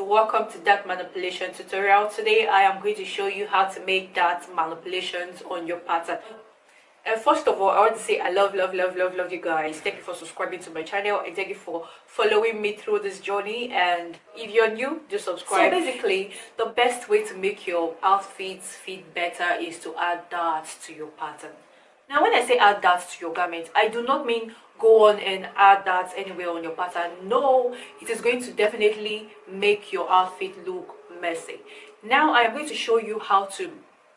welcome to that manipulation tutorial. Today I am going to show you how to make that manipulations on your pattern. And first of all, I want to say I love you guys. Thank you for subscribing to my channel and thank you for following me through this journey. And if you're new, do subscribe. So basically, the best way to make your outfits fit better is to add dots to your pattern. Now when I say add dots to your garment, I do not mean go on and add dots anywhere on your pattern. No, it is going to definitely make your outfit look messy. Now I am going to show you how to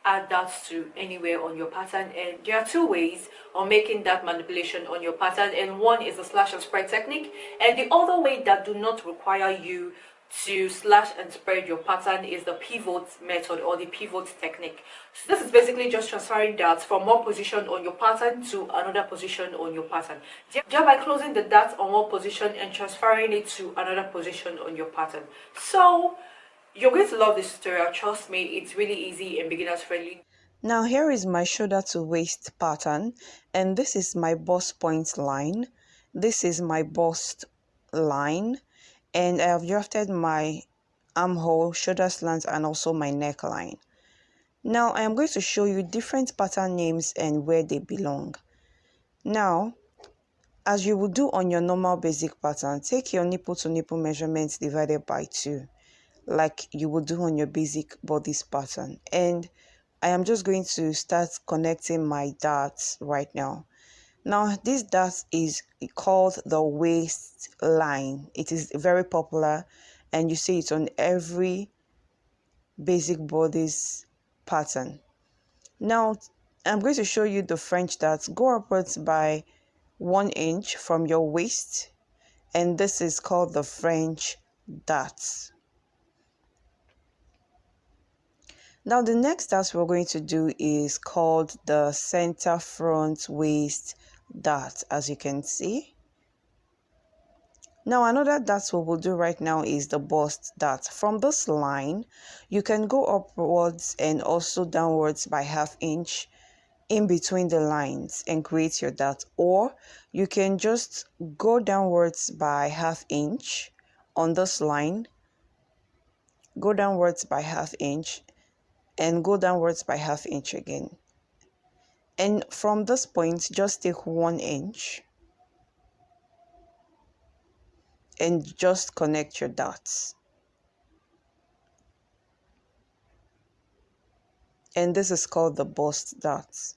add dots to anywhere on your pattern, and there are two ways of making that manipulation on your pattern, and one is the slash and spread technique, and the other way that do not require you to slash and spread your pattern is the pivot method or the pivot technique. So this is basically just transferring dots from one position on your pattern to another position on your pattern, thereby closing the dots on one position and transferring it to another position on your pattern. So you're going to love this tutorial, trust me, it's really easy and beginners friendly. Now here is my shoulder to waist pattern, and this is my bust point line, this is my bust line, and I have drafted my armhole, shoulder slant, and also my neckline. Now I am going to show you different pattern names and where they belong. Now, as you would do on your normal basic pattern, take your nipple to nipple measurements divided by 2, like you would do on your basic bodice pattern. And I am just going to start connecting my dots right now. Now this dot is called the waistline. It is very popular and you see it on every basic bodice pattern. Now I'm going to show you the French dots. Go upwards by 1 inch from your waist, and this is called the French dots. Now the next dot we're going to do is called the center front waist dot, as you can see. Now another dot we will do right now is the bust dot. From this line you can go upwards and also downwards by ½ inch in between the lines and create your dot, or you can just go downwards by ½ inch on this line, go downwards by ½ inch and go downwards by ½ inch again, and from this point just take 1 inch and just connect your dots, and this is called the bust dots.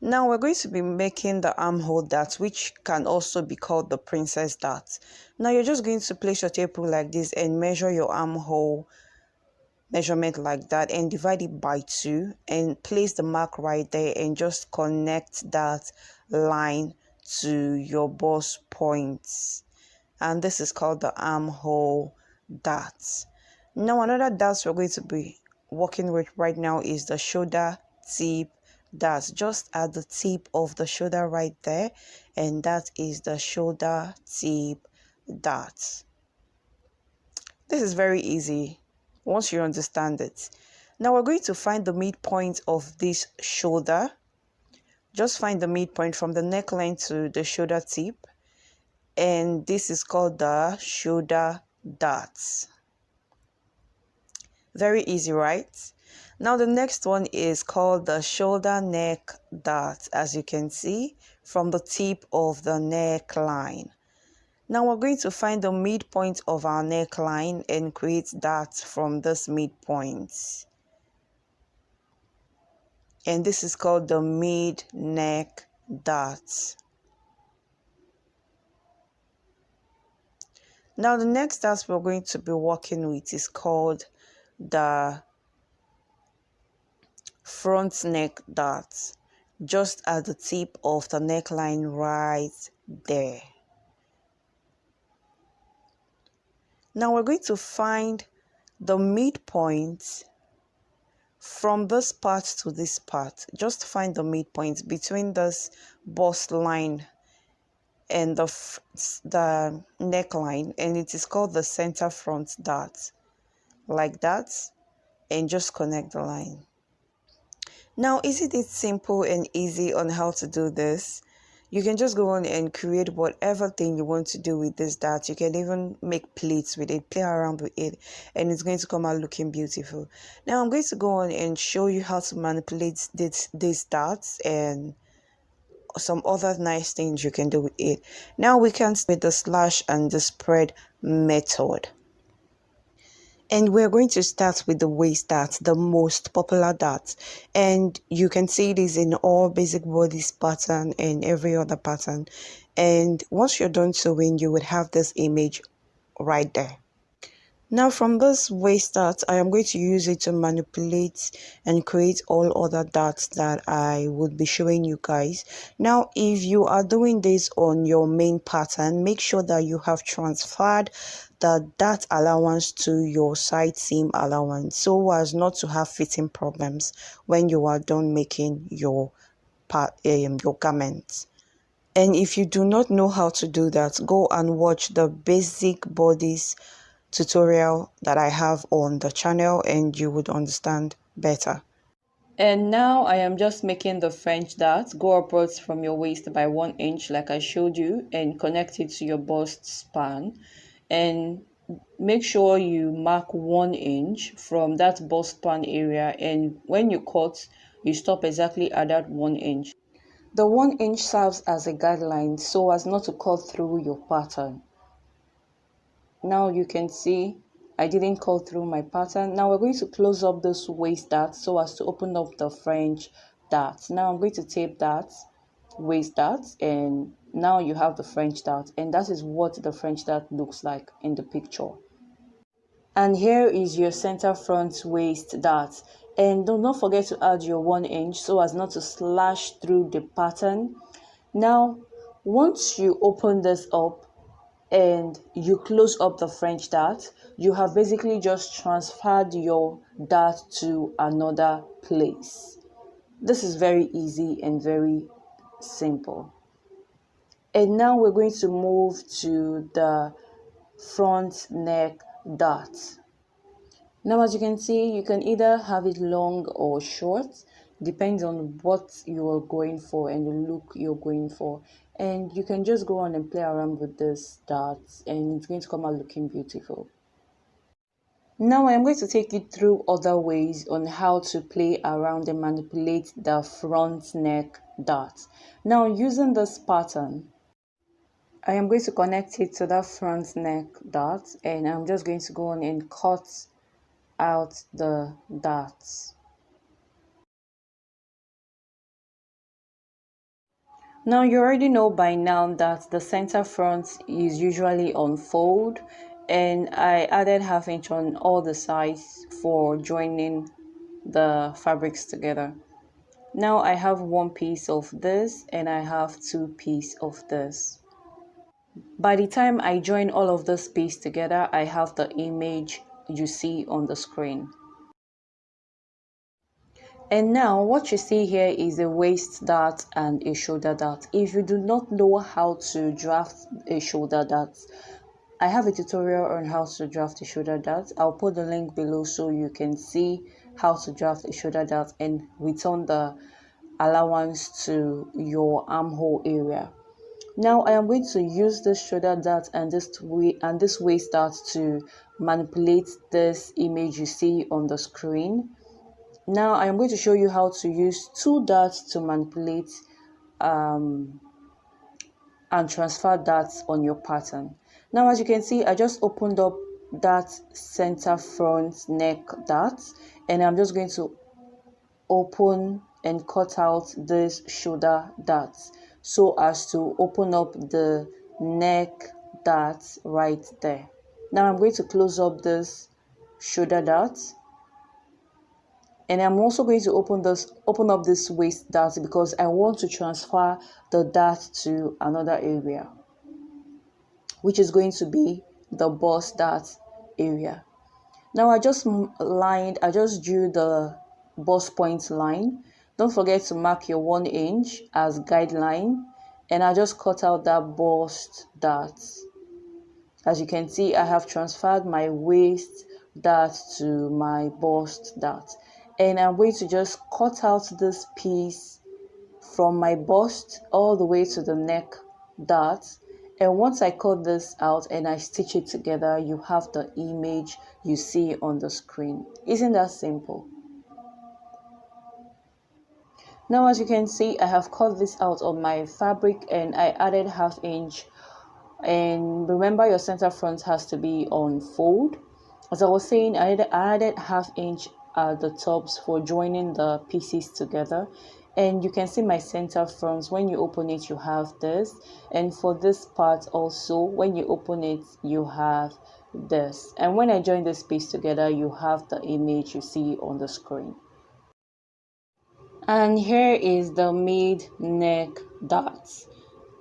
Now we're going to be making the armhole dot, which can also be called the princess dot. Now you're just going to place your tape rule like this and measure your armhole measurement like that and divide it by 2 and place the mark right there and just connect that line to your bust points, and this is called the armhole dot. Now another dot we're going to be working with right now is the shoulder tip dot, just at the tip of the shoulder right there, and that is the shoulder tip dot. This is very easy once you understand it. Now we're going to find the midpoint of this shoulder. Just find the midpoint from the neckline to the shoulder tip, and this is called the shoulder dot. Very easy, right? Now the next one is called the shoulder neck dot, as you can see from the tip of the neckline. Now we're going to find the midpoint of our neckline and create dots from this midpoint, and this is called the mid neck dot. Now the next dot we're going to be working with is called the front neck dot, just at the tip of the neckline right there. Now we're going to find the midpoint from this part to this part. Just find the midpoint between this bust line and the neckline, and it is called the center front dot, like that, and just connect the line. Now isn't it simple and easy on how to do this? You can just go on and create whatever thing you want to do with this dart. You can even make plates with it, play around with it, and it's going to come out looking beautiful. Now I'm going to go on and show you how to manipulate these darts and some other nice things you can do with it. Now we can start with the slash and the spread method. And we're going to start with the waist dart, the most popular dart. And you can see this in all basic bodice pattern and every other pattern. And once you're done sewing, you would have this image right there. Now from this waist dart, I am going to use it to manipulate and create all other darts that I would be showing you guys. Now if you are doing this on your main pattern, make sure that you have transferred the dart allowance to your side seam allowance so as not to have fitting problems when you are done making your garments. And if you do not know how to do that, go and watch the basic bodice tutorial that I have on the channel and you would understand better. And now I am just making the French dart. Go upwards from your waist by 1 inch like I showed you and connect it to your bust span, and make sure you mark 1 inch from that bust span area, and when you cut you stop exactly at that 1 inch. The 1 inch serves as a guideline so as not to cut through your pattern. Now you can see I didn't cut through my pattern. Now we're going to close up this waist dart so as to open up the French dart. Now I'm going to tape that waist dart, and now you have the French dart, and that is what the French dart looks like in the picture. And here is your center front waist dart, and do not forget to add your 1 inch so as not to slash through the pattern. Now once you open this up and you close up the French dart, you have basically just transferred your dart to another place. This is very easy and very simple. And now we're going to move to the front neck dart. Now as you can see, you can either have it long or short, depends on what you are going for and the look you're going for. And you can just go on and play around with this dart and it's going to come out looking beautiful. Now I am going to take you through other ways on how to play around and manipulate the front neck dart. Now using this pattern, I am going to connect it to the front neck dart, and I'm just going to go on and cut out the darts. Now you already know by now that the center front is usually on fold, and I added ½ inch on all the sides for joining the fabrics together. Now I have 1 piece of this and I have 2 pieces of this. By the time I join all of this piece together, I have the image you see on the screen. And now what you see here is a waist dart and a shoulder dart. If you do not know how to draft a shoulder dart, I have a tutorial on how to draft a shoulder dart. I'll put the link below so you can see how to draft a shoulder dart and return the allowance to your armhole area. Now I am going to use this shoulder dart and this waist dart to manipulate this image you see on the screen. Now I am going to show you how to use 2 darts to manipulate and transfer darts on your pattern. Now as you can see, I just opened up that center front neck dart, and I'm just going to open and cut out this shoulder dart so as to open up the neck dart right there. Now I'm going to close up this shoulder dart, and I'm also going to open up this waist dart because I want to transfer the dart to another area, which is going to be the bust dart area. Now I just drew the bust point line. Don't forget to mark your 1 inch as guideline, and I just cut out that bust dart. As you can see, I have transferred my waist dart to my bust dart, and I'm going to just cut out this piece from my bust all the way to the neck dot. And once I cut this out and I stitch it together, you have the image you see on the screen. Isn't that simple? Now, as you can see, I have cut this out of my fabric and I added 1/2 inch. And remember, your center front has to be on fold. As I was saying, I added 1/2 inch at the tops for joining the pieces together. And you can see my center front. When you open it, you have this. And for this part also, when you open it, you have this. And when I join this piece together, you have the image you see on the screen. And here is the mid neck dots.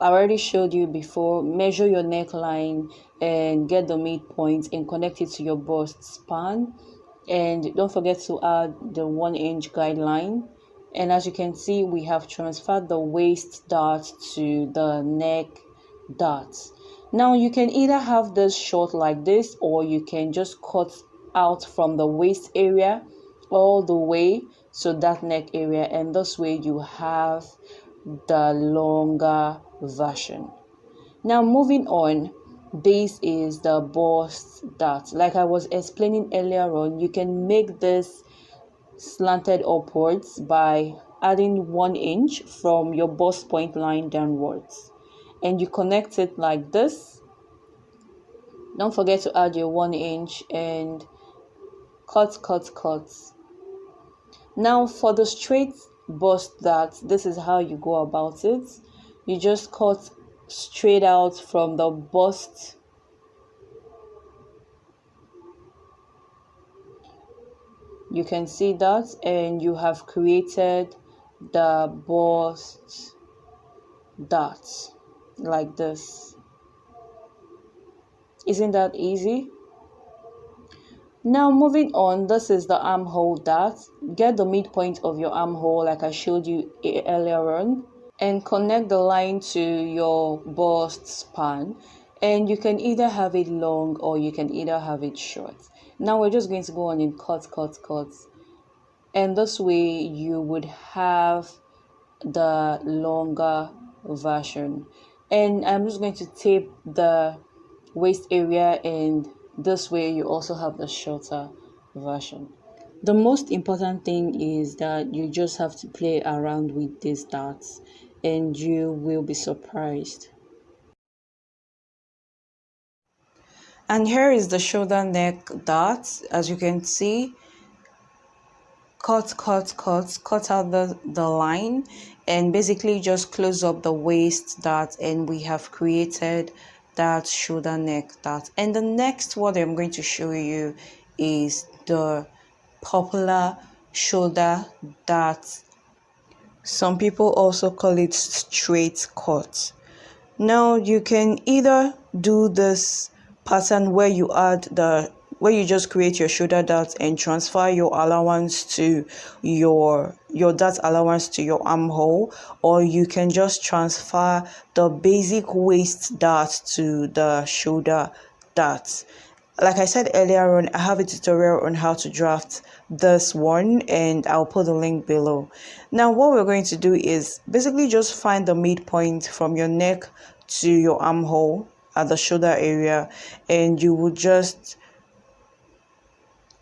I already showed you before. Measure your neckline and get the midpoint and connect it to your bust span. And don't forget to add the 1 inch guideline. And as you can see, we have transferred the waist dot to the neck dots. Now you can either have this short like this, or you can just cut out from the waist area all the way to that neck area, and this way you have the longer version. Now moving on, this is the bust dot. Like I was explaining earlier on, you can make this slanted upwards by adding 1 inch from your bust point line downwards, and you connect it like this. Don't forget to add your 1 inch and cut. Now for the straight bust dot, this is how you go about it. You just cut straight out from the bust. You can see that, and you have created the bust dot like this. Isn't that easy? Now moving on, this is the armhole dot. Get the midpoint of your armhole like I showed you earlier on, and connect the line to your bust span. And you can either have it long or you can either have it short. Now we're just going to go on and cut. And this way you would have the longer version. And I'm just going to tape the waist area, and this way you also have the shorter version. The most important thing is that you just have to play around with these dots and you will be surprised. And here is the shoulder neck dot. As you can see, cut out the line, and basically just close up the waist dot, and we have created that shoulder neck dot. And the next what I'm going to show you is the popular shoulder dot. Some people also call it straight cut. Now you can either do this pattern where you just create your shoulder dot and transfer your allowance to your dot allowance to your armhole, or you can just transfer the basic waist dot to the shoulder dot. Like I said earlier on, I have a tutorial on how to draft this one, and I'll put the link below. Now what we're going to do is basically just find the midpoint from your neck to your armhole at the shoulder area, and you will just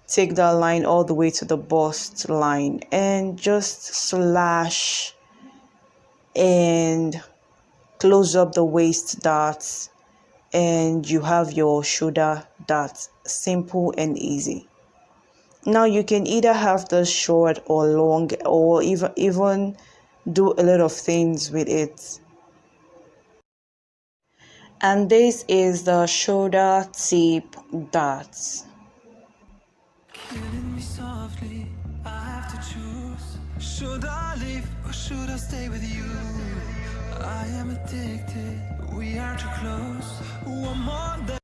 take that line all the way to the bust line and just slash and close up the waist dot, and you have your shoulder dot. Simple and easy. Now you can either have this short or long, or even do a lot of things with it. And this is the shoulder tip dot. Killing me softly, I have to choose. Should I leave or should I stay with you? I am addicted, we are too close. One more day.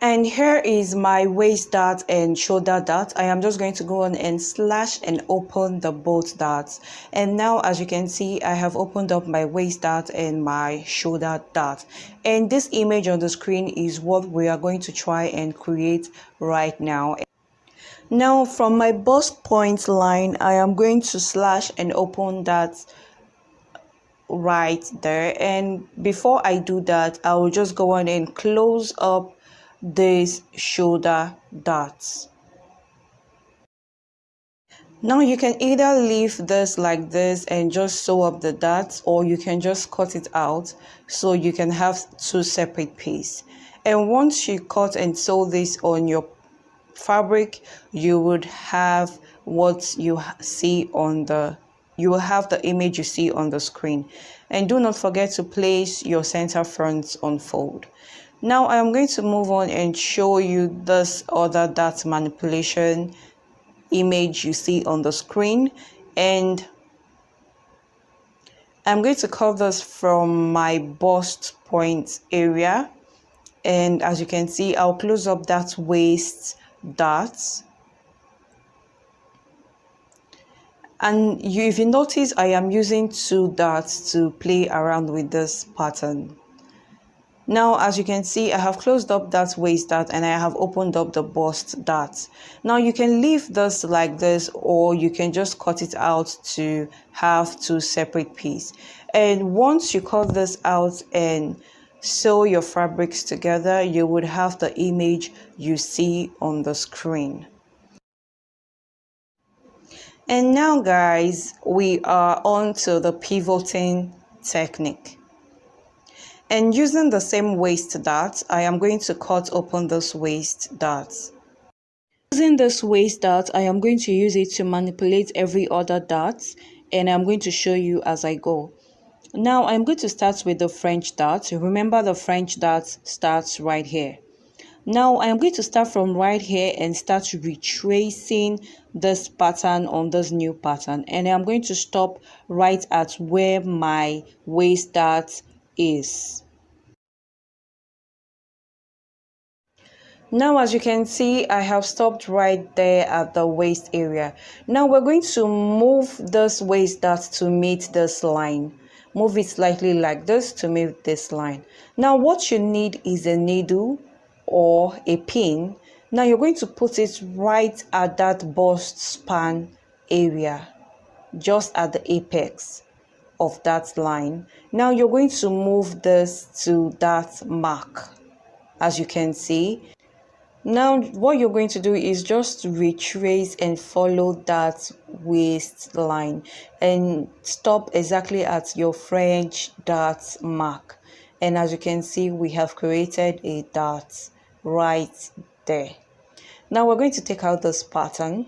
And here is my waist dot and shoulder dot. I am just going to go on and slash and open the both dots. And now as you can see, I have opened up my waist dot and my shoulder dot. And this image on the screen is what we are going to try and create right now. Now from my bust point line, I am going to slash and open that right there. And before I do that, I will just go on and close up these shoulder darts. Now you can either leave this like this and just sew up the darts, or you can just cut it out so you can have two separate pieces. And once you cut and sew this on your fabric, you would have what you see on the you will have the image you see on the screen. And do not forget to place your center front on fold. Now I am going to move on and show you this other dart manipulation image you see on the screen, and I'm going to cut this from my bust point area. And as you can see, I'll close up that waist dart. And if you notice, I am using two darts to play around with this pattern. Now, as you can see, I have closed up that waist dart and I have opened up the bust dart. Now, you can leave this like this, or you can just cut it out to have two separate pieces. And once you cut this out and sew your fabrics together, you would have the image you see on the screen. And now, guys, we are on to the pivoting technique. And using the same waist dart, I am going to cut open this waist dart. Using this waist dart, I am going to use it to manipulate every other dart, and I'm going to show you as I go. Now, I'm going to start with the French dart. Remember, the French dart starts right here. Now, I am going to start from right here and start retracing this pattern on this new pattern. And I'm going to stop right at where my waist dart is. Now, as you can see, I have stopped right there at the waist area. Now, we're going to move this waist dart to meet this line. Move it slightly like this to meet this line. Now, what you need is a needle or a pin. Now, you're going to put it right at that bust span area, just at the apex of that line. Now, you're going to move this to that mark, as you can see. Now, what you're going to do is just retrace and follow that waistline and stop exactly at your French dart mark. And as you can see, we have created a dart right there. Now, we're going to take out this pattern.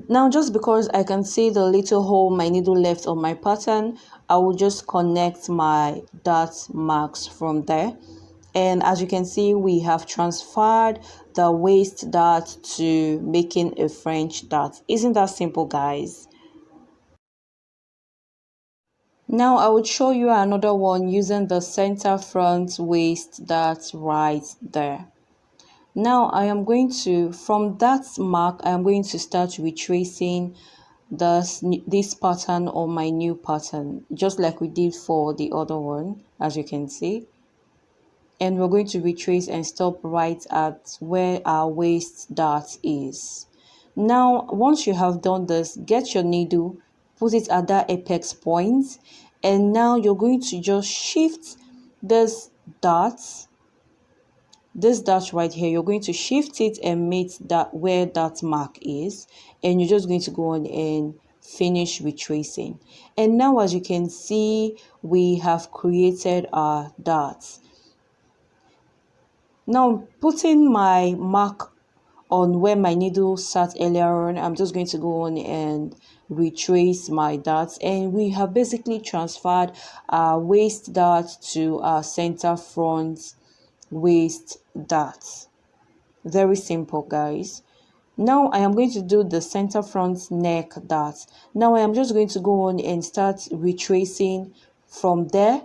Now, just because I can see the little hole my needle left on my pattern, I will just connect my dart marks from there. And as you can see, we have transferred the waist dart to making a French dart. Isn't that simple, guys? Now I will show you another one using the center front waist dart right there. Now I am going to, from that mark, I am going to start retracing this pattern on my new pattern, just like we did for the other one, as you can see. And we're going to retrace and stop right at where our waist dart is. Now, once you have done this, get your needle, put it at that apex point, and now you're going to just shift this dart right here. You're going to shift it and meet that where that mark is, and you're just going to go on and finish retracing. And now, as you can see, we have created our darts. Now, putting my mark on where my needle sat earlier on, I'm just going to go on and retrace my darts, and we have basically transferred our waist dart to our center front waist dart. Very simple, guys. Now I am going to do the center front neck dart. Now I am just going to go on and start retracing from there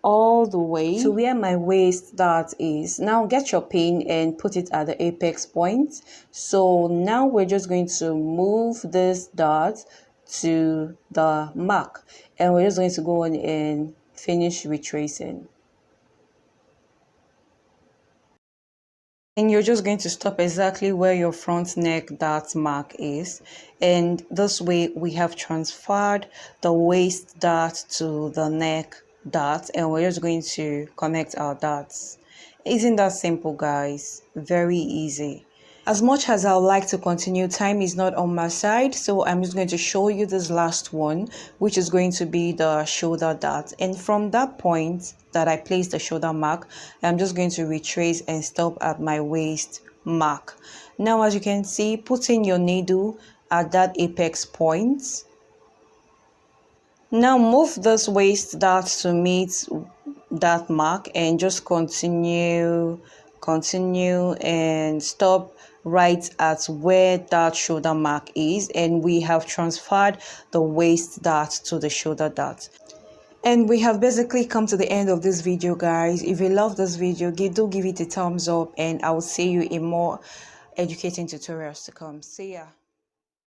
all the way to where my waist dart is. Now get your pin and put it at the apex point. So now we're just going to move this dart to the mark, and we're just going to go on and finish retracing. And you're just going to stop exactly where your front neck dart mark is, and this way we have transferred the waist dart to the neck dart, and we're just going to connect our darts. Isn't that simple, guys? Very easy. As much as I would like to continue, time is not on my side, so I'm just going to show you this last one, which is going to be the shoulder dart. And from that point that I placed the shoulder mark, I'm just going to retrace and stop at my waist mark. Now, as you can see, put in your needle at that apex point. Now move this waist dart to meet that mark and just continue and stop right at where that shoulder mark is, and we have transferred the waist dart to the shoulder dart. And we have basically come to the end of this video, guys. If you love this video, do give it a thumbs up, and I will see you in more educating tutorials to come. See ya.